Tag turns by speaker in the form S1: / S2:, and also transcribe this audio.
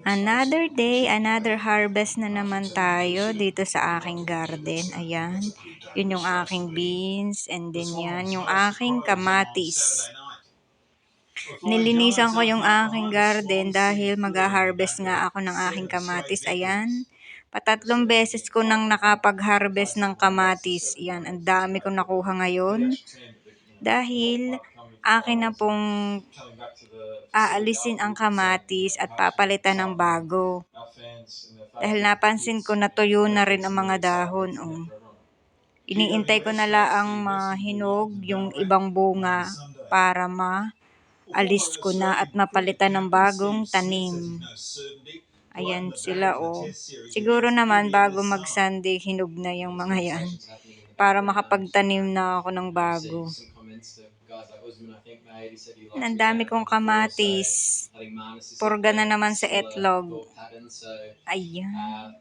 S1: Another day, another harvest na naman tayo dito sa aking garden. Ayan, yun yung aking beans and then yan yung aking kamatis. Nilinisan ko yung aking garden dahil mag-harvest nga ako ng aking kamatis. Ayan, patatlong beses ko nang nakapag-harvest ng kamatis. Ayan, ang dami kong nakuha ngayon. Dahil akin na pong aalisin ang kamatis at papalitan ng bago. Dahil napansin ko na tuyo na rin ang mga dahon. Oh. Iniintay ko na laang mahinog yung ibang bunga para maalis ko na at mapalitan ng bagong tanim. Ayan sila oh. Siguro naman bago mag-Sunday hinog na yung mga yan para makapagtanim na ako ng bago. Ang dami kong kamatis. Purga na naman sa etlog. Ayan.